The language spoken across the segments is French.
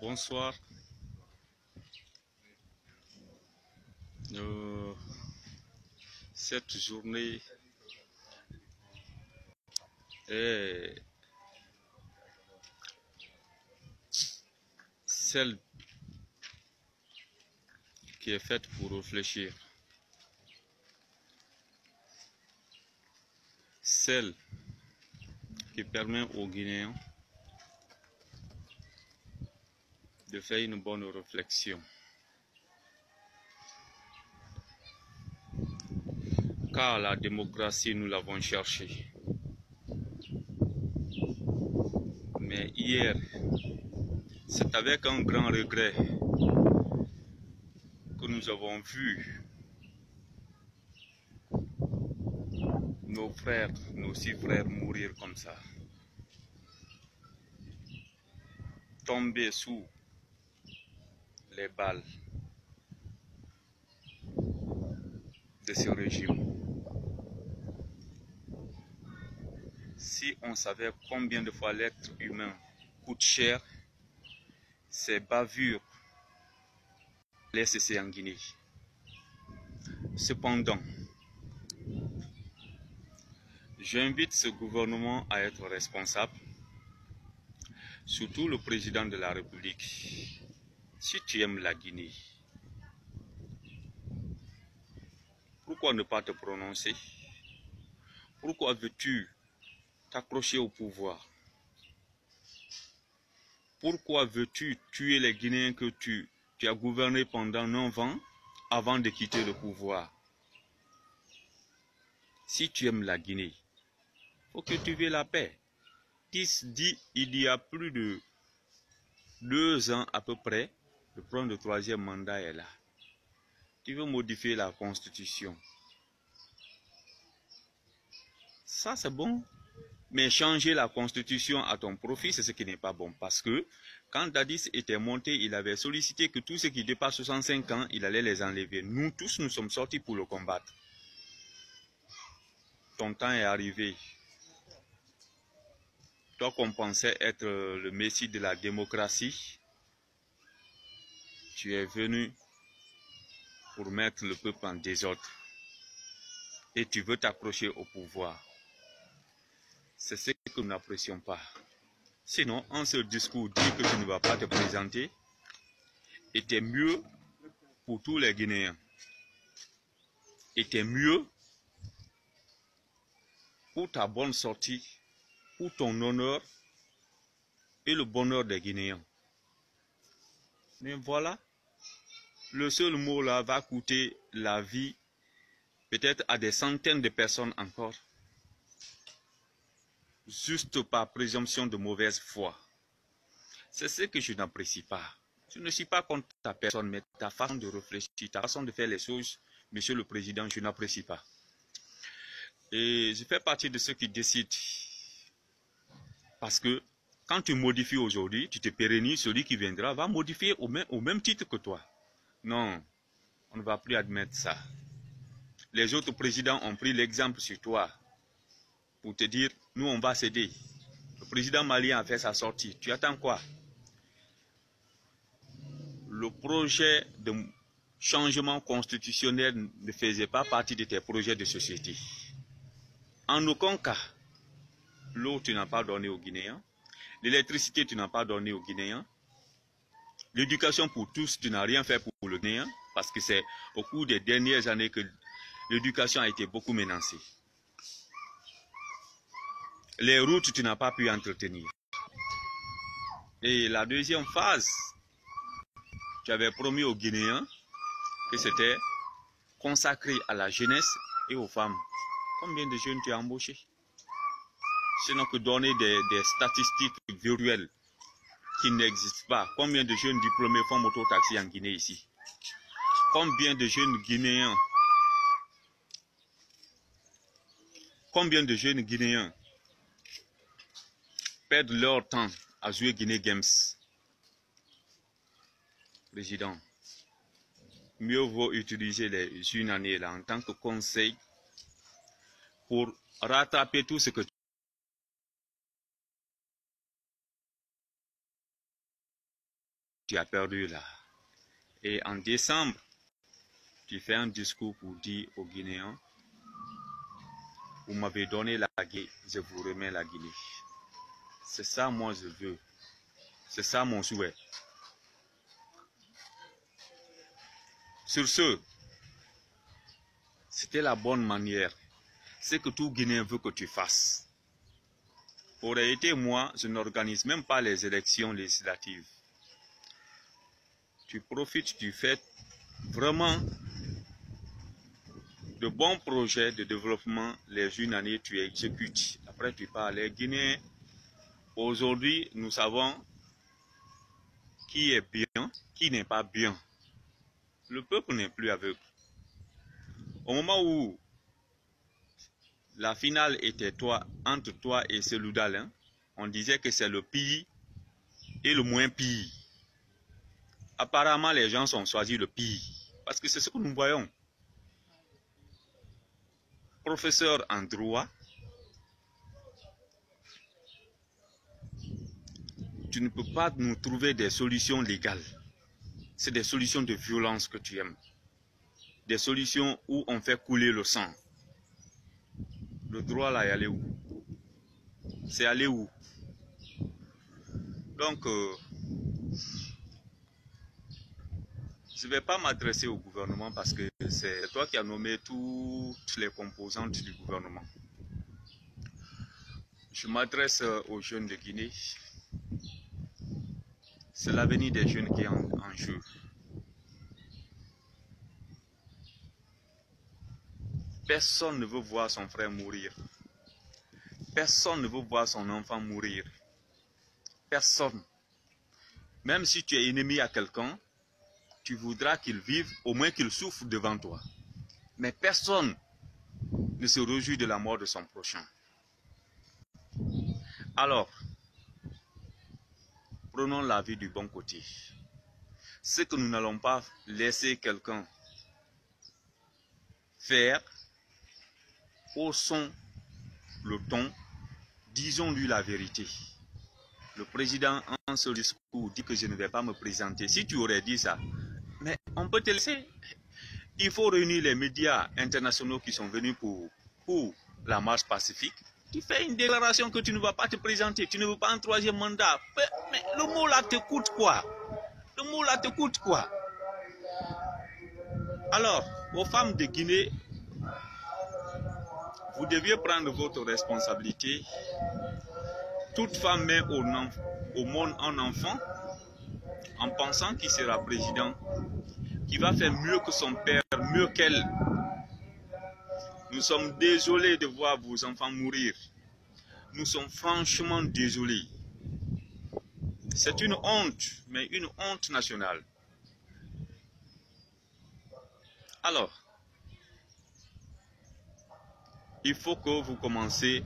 Bonsoir. Cette journée est celle qui est faite pour réfléchir, celle qui permet aux Guinéens de faire une bonne réflexion. Car la démocratie, nous l'avons cherchée. Mais hier, c'est avec un grand regret que nous avons vu nos frères, nos 6 frères mourir comme ça, tomber sous les balles de ce régime. Si on savait combien de fois l'être humain coûte cher, ces bavures allaient cesser en Guinée. Cependant, j'invite ce gouvernement à être responsable, surtout le président de la République. Si tu aimes la Guinée, pourquoi ne pas te prononcer? Pourquoi veux-tu t'accrocher au pouvoir? Pourquoi veux-tu tuer les Guinéens que tu as gouverné pendant 9 ans avant de quitter le pouvoir? Si tu aimes la Guinée, il faut que tu veuilles la paix. Il y a plus de 2 ans à peu près, le plan de 3e mandat est là. Tu veux modifier la constitution. Ça c'est bon. Mais changer la constitution à ton profit, c'est ce qui n'est pas bon. Parce que quand Dadis était monté, il avait sollicité que tous ceux qui dépassent 65 ans, il allait les enlever. Nous tous, nous sommes sortis pour le combattre. Ton temps est arrivé. Toi qu'on pensait être le messie de la démocratie, tu es venu pour mettre le peuple en désordre. Et tu veux t'accrocher au pouvoir. C'est ce que nous n'apprécions pas. Sinon, en ce discours, dire que tu ne vas pas te présenter était mieux pour tous les Guinéens. Était mieux pour ta bonne sortie, pour ton honneur et le bonheur des Guinéens. Mais voilà, le seul mot là va coûter la vie peut-être à des centaines de personnes encore, juste par présomption de mauvaise foi. C'est ce que je n'apprécie pas. Je ne suis pas contre ta personne, mais ta façon de réfléchir, ta façon de faire les choses, Monsieur le Président, je n'apprécie pas. Et je fais partie de ceux qui décident. Parce que quand tu modifies aujourd'hui, tu te pérennises, celui qui viendra va modifier au même titre que toi. Non, on ne va plus admettre ça. Les autres présidents ont pris l'exemple sur toi pour te dire, nous on va céder. Le président malien a fait sa sortie. Tu attends quoi? Le projet de changement constitutionnel ne faisait pas partie de tes projets de société. En aucun cas, l'eau tu n'as pas donné aux Guinéens, l'électricité tu n'as pas donné aux Guinéens, l'éducation pour tous tu n'as rien fait pour le Guinéen, parce que c'est au cours des dernières années que l'éducation a été beaucoup menacée. Les routes tu n'as pas pu entretenir. Et la deuxième phase, tu avais promis aux Guinéens que c'était consacré à la jeunesse et aux femmes. Combien de jeunes tu as embauchés? Sinon que donner des statistiques virtuelles qui n'existent pas. Combien de jeunes diplômés font moto-taxi en Guinée ici? Combien de jeunes Guinéens perdent leur temps à jouer Guinée Games? Président, mieux vaut utiliser les une année là en tant que conseil pour rattraper tout ce que tu as perdu là. Et en décembre, tu fais un discours pour dire aux Guinéens, vous m'avez donné la Guinée, je vous remets la Guinée. C'est ça moi je veux. C'est ça mon souhait. Sur ce, c'était la bonne manière. C'est que tout Guinéen veut que tu fasses. Aurait été moi, je n'organise même pas les élections législatives. Tu profites, tu fais vraiment de bons projets de développement. Les une année, tu exécutes. Après, tu pars. Les Guinéens, aujourd'hui, nous savons qui est bien, qui n'est pas bien. Le peuple n'est plus aveugle. Au moment où la finale était entre toi et Seloudal, hein, on disait que c'est le pire et le moins pire. Apparemment, les gens ont choisi le pire. Parce que c'est ce que nous voyons. Professeur en droit, tu ne peux pas nous trouver des solutions légales. C'est des solutions de violence que tu aimes. Des solutions où on fait couler le sang. Le droit là, est allé où? C'est allé où? Donc, je ne vais pas m'adresser au gouvernement parce que c'est toi qui as nommé toutes les composantes du gouvernement. Je m'adresse aux jeunes de Guinée. C'est l'avenir des jeunes qui est en jeu. Personne ne veut voir son frère mourir. Personne ne veut voir son enfant mourir. Personne. Même si tu es ennemi à quelqu'un, tu voudras qu'il vive, au moins qu'il souffre devant toi. Mais personne ne se réjouit de la mort de son prochain. Alors, prenons la vie du bon côté. C'est que nous n'allons pas laisser quelqu'un faire, haussons le ton, disons-lui la vérité. Le président, en ce discours, dit que je ne vais pas me présenter. Si tu aurais dit ça, mais on peut te laisser. Il faut réunir les médias internationaux qui sont venus pour la marche pacifique. Tu fais une déclaration que tu ne vas pas te présenter, tu ne veux pas un troisième mandat. Mais le mot là te coûte quoi? Le mot là te coûte quoi? Alors, aux femmes de Guinée, vous deviez prendre votre responsabilité. Toute femme met au monde un enfant en pensant qu'il sera président, qui va faire mieux que son père, mieux qu'elle. Nous sommes désolés de voir vos enfants mourir. Nous sommes franchement désolés. C'est une honte, mais une honte nationale. Alors, il faut que vous commenciez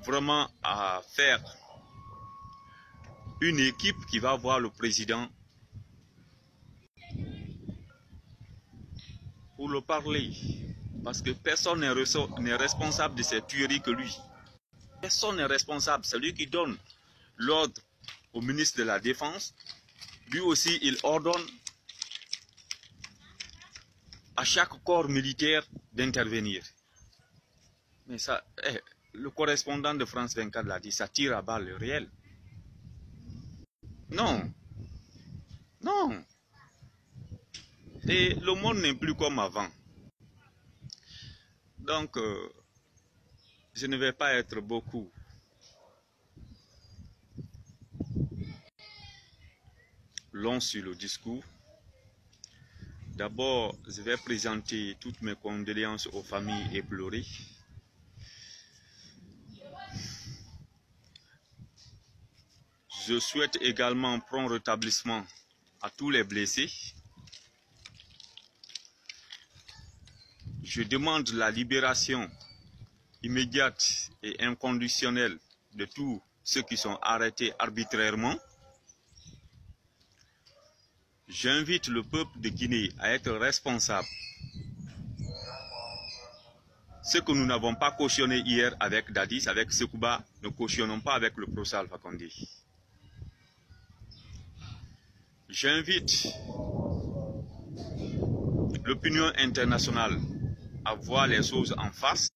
vraiment à faire une équipe qui va voir le président pour le parler. Parce que personne n'est responsable de ces tueries que lui. Personne n'est responsable. C'est lui qui donne l'ordre au ministre de la Défense. Lui aussi, il ordonne à chaque corps militaire d'intervenir. Mais ça, le correspondant de France 24 l'a dit, ça tire à balles réelles. Non. Non. Et le monde n'est plus comme avant. Donc, je ne vais pas être beaucoup long sur le discours. D'abord, je vais présenter toutes mes condoléances aux familles éplorées. Je souhaite également un prompt rétablissement à tous les blessés. Je demande la libération immédiate et inconditionnelle de tous ceux qui sont arrêtés arbitrairement. J'invite le peuple de Guinée à être responsable. Ce que nous n'avons pas cautionné hier avec Dadis, avec Sekouba, ne cautionnons pas avec le procès Alpha Condé. J'invite l'opinion internationale à voir les choses en face.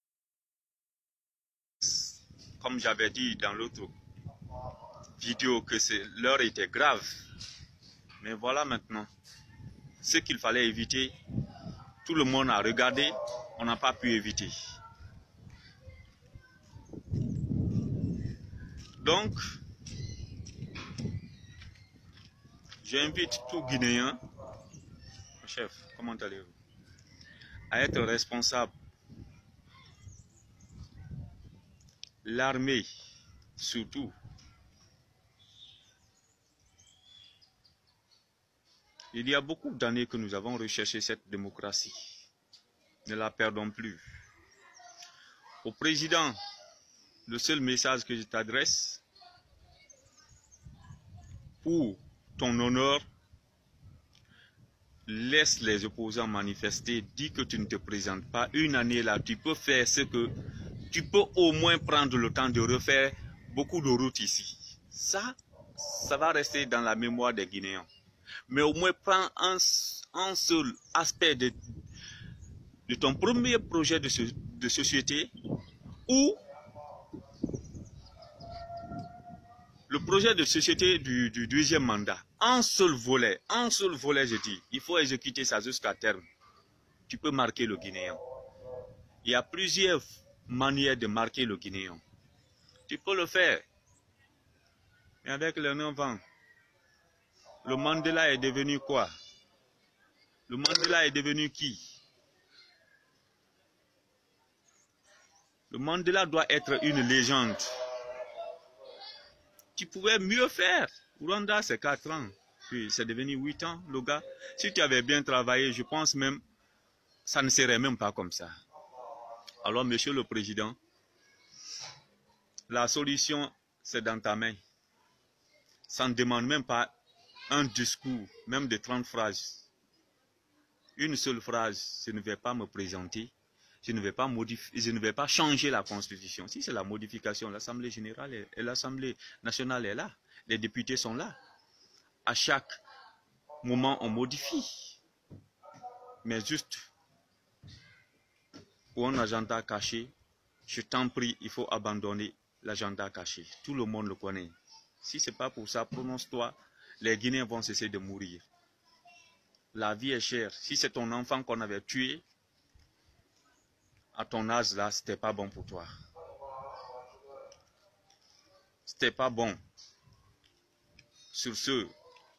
Comme j'avais dit dans l'autre vidéo que l'heure était grave. Mais voilà maintenant. Ce qu'il fallait éviter, tout le monde a regardé, on n'a pas pu éviter. Donc, j'invite tout Guinéen, chef, comment allez-vous, à être responsable. L'armée, surtout, il y a beaucoup d'années que nous avons recherché cette démocratie. Ne la perdons plus. Au président, le seul message que je t'adresse, pour ton honneur, laisse les opposants manifester, dis que tu ne te présentes pas. Une année là, tu peux faire ce que... Tu peux au moins prendre le temps de refaire beaucoup de routes ici. Ça va rester dans la mémoire des Guinéens. Mais au moins prends un seul aspect de ton premier projet de société ou le projet de société du deuxième mandat. Un seul volet, je dis. Il faut exécuter ça jusqu'à terme. Tu peux marquer le Guinéen. Il y a plusieurs manière de marquer le Guinéen. Tu peux le faire. Mais avec le 9 ans, le Mandela est devenu quoi? Le Mandela est devenu qui? Le Mandela doit être une légende. Tu pouvais mieux faire. Rwanda, c'est 4 ans. Puis c'est devenu 8 ans, le gars. Si tu avais bien travaillé, je pense même, ça ne serait même pas comme ça. Alors, monsieur le président, la solution, c'est dans ta main. Ça ne demande même pas un discours, même de 30 phrases. Une seule phrase, je ne vais pas me présenter, je ne vais pas modifier, je ne vais pas changer la Constitution. Si c'est la modification, l'Assemblée générale et l'Assemblée nationale est là. Les députés sont là. À chaque moment, on modifie. Mais juste pour un agenda caché, je t'en prie, il faut abandonner l'agenda caché. Tout le monde le connaît. Si ce n'est pas pour ça, prononce-toi, les Guinéens vont cesser de mourir. La vie est chère. Si c'est ton enfant qu'on avait tué, à ton âge là, c'était pas bon pour toi. C'était pas bon. Sur ce,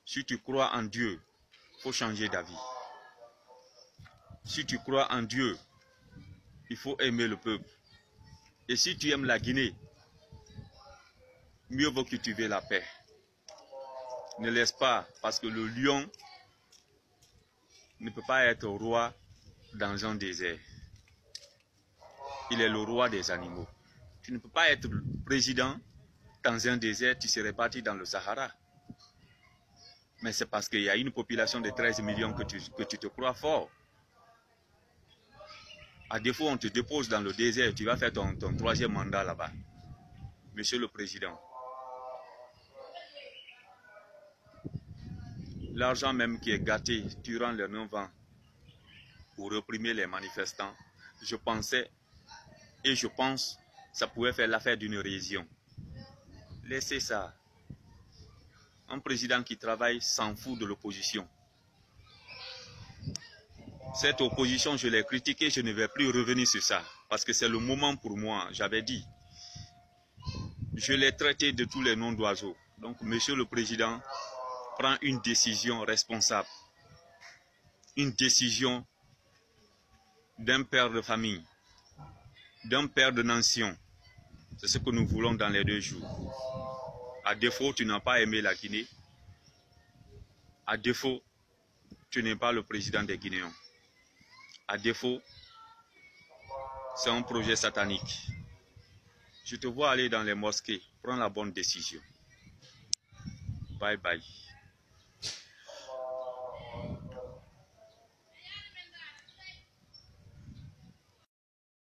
si tu crois en Dieu, il faut changer d'avis. Si tu crois en Dieu, il faut aimer le peuple. Et si tu aimes la Guinée, mieux vaut cultiver la paix. Ne laisse pas, parce que le lion ne peut pas être roi dans un désert. Il est le roi des animaux. Tu ne peux pas être président dans un désert, tu serais parti dans le Sahara. Mais c'est parce qu'il y a une population de 13 millions que tu te crois fort. À défaut, on te dépose dans le désert, tu vas faire ton troisième mandat là-bas. Monsieur le Président, l'argent même qui est gâté durant les 9 ans pour réprimer les manifestants, je pensais et je pense que ça pouvait faire l'affaire d'une région. Laissez ça. Un président qui travaille s'en fout de l'opposition. Cette opposition, je l'ai critiquée, je ne vais plus revenir sur ça. Parce que c'est le moment pour moi, j'avais dit. Je l'ai traité de tous les noms d'oiseaux. Donc, monsieur le président, prend une décision responsable. Une décision d'un père de famille, d'un père de nation. C'est ce que nous voulons dans les 2 jours. À défaut, tu n'as pas aimé la Guinée. À défaut, tu n'es pas le président des Guinéens. À défaut, c'est un projet satanique. Je te vois aller dans les mosquées. Prends la bonne décision. Bye bye.